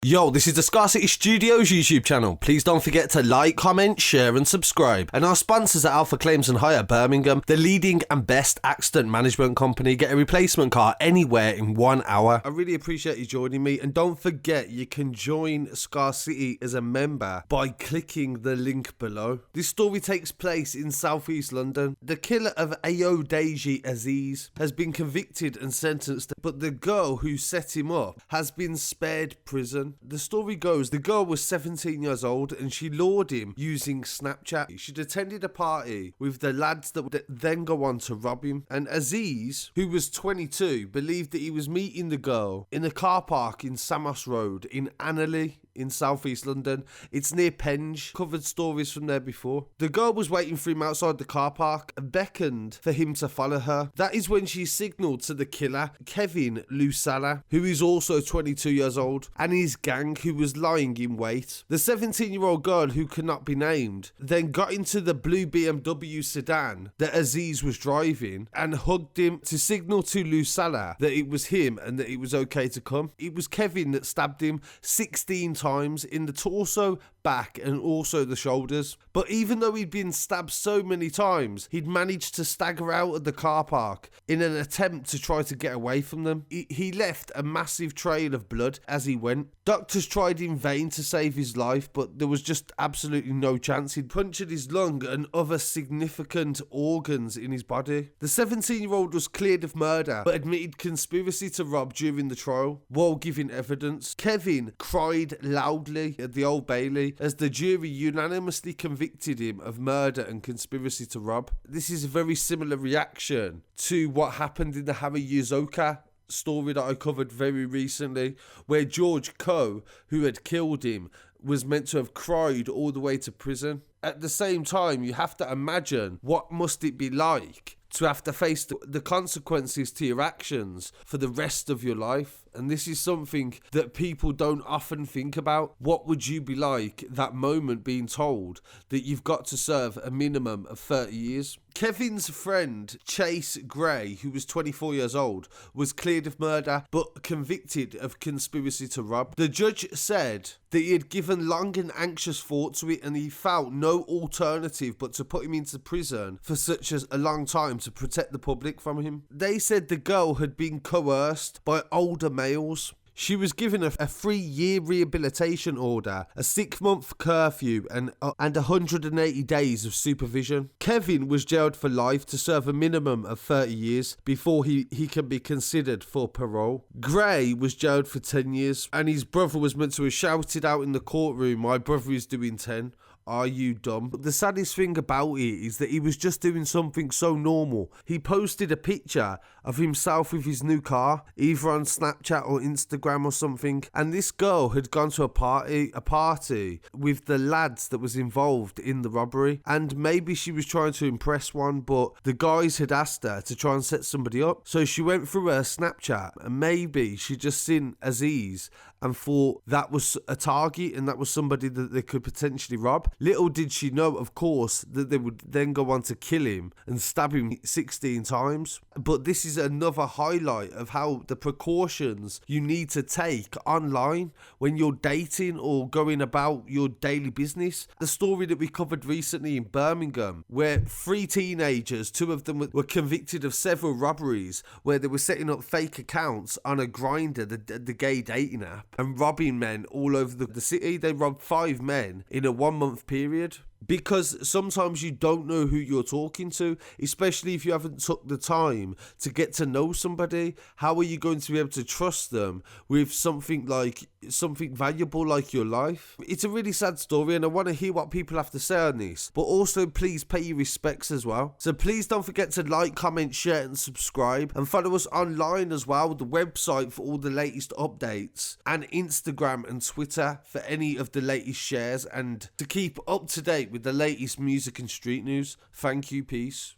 Yo, this is the Scarcity Studios YouTube channel. Please don't forget to like, comment, share and subscribe. And our sponsors at Alpha Claims and Hire Birmingham, the leading and best accident management company. Get a replacement car anywhere in 1 hour. I really appreciate you joining me. And don't forget, you can join Scarcity as a member by clicking the link below. This story takes place in southeast London. The killer of Ayodeji Azeez has been convicted and sentenced, but the girl who set him up has been spared prison. The story goes, the girl was 17 years old and she lured him using Snapchat. She'd attended a party with the lads that would then go on to rob him. And Azeez, who was 22, believed that he was meeting the girl in a car park in Samos Road in Annerley in southeast London. It's near Penge. Covered stories from there before. The girl was waiting for him outside the car park and beckoned for him to follow her. That is when she signalled to the killer, Kevin Lasala, who is also 22 years old, and his gang, who was lying in wait. The 17-year-old girl, who could not be named, then got into the blue BMW sedan that Azeez was driving and hugged him to signal to LUSALA that it was him and that it was okay to come. It was Kevin that stabbed him 16 times in the torso, back and also the shoulders. But even though he'd been stabbed so many times, he'd managed to stagger out of the car park in an attempt to try to get away from them. He left a massive trail of blood as he went. Doctors tried in vain to save his life, but there was just absolutely no chance. He'd punctured his lung and other significant organs in his body. The 17-year-old was cleared of murder, but admitted conspiracy to rob during the trial while giving evidence. Kevin cried loudly at the Old Bailey as the jury unanimously convicted him of murder and conspiracy to rob. This is a very similar reaction to what happened in the Harry Yuzoka story that I covered very recently, where George Coe, who had killed him, was meant to have cried all the way to prison. At the same time, you have to imagine what must it be like to have to face the consequences to your actions for the rest of your life. And this is something that people don't often think about. What would you be like that moment being told that you've got to serve a minimum of 30 years? Kevin's friend, Chase Gray, who was 24 years old, was cleared of murder but convicted of conspiracy to rob. The judge said that he had given long and anxious thought to it and he felt no alternative but to put him into prison for such a long time to protect the public from him. They said the girl had been coerced by older males. She was given a 3-year rehabilitation order, a 6-month curfew and 180 days of supervision. Kevin was jailed for life to serve a minimum of 30 years before he can be considered for parole. Gray was jailed for 10 years and his brother was meant to have shouted out in the courtroom, "My brother is doing 10. Are you dumb?" But the saddest thing about it is that he was just doing something so normal. He posted a picture of himself with his new car, either on Snapchat or Instagram or something, and this girl had gone to a party with the lads that was involved in the robbery, and maybe she was trying to impress one, but the guys had asked her to try and set somebody up. So she went through her Snapchat and maybe she just seen Azeez and thought that was a target and that was somebody that they could potentially rob. Little did she know, of course, that they would then go on to kill him and stab him 16 times. But this is another highlight of how the precautions you need to take online when you're dating or going about your daily business. The story that we covered recently in Birmingham, where 3 teenagers, 2 of them were convicted of several robberies, where they were setting up fake accounts on a Grindr, the gay dating app, and robbing men all over the city. They robbed 5 men in a 1-month period. Because sometimes you don't know who you're talking to, especially if you haven't took the time to get to know somebody. How are you going to be able to trust them with something valuable like your life? It's a really sad story and I want to hear what people have to say on this, but also please pay your respects as well. So please don't forget to like, comment, share and subscribe, and follow us online as well, the website for all the latest updates, and Instagram and Twitter for any of the latest shares and to keep up to date with the latest music and street news. Thank you, peace.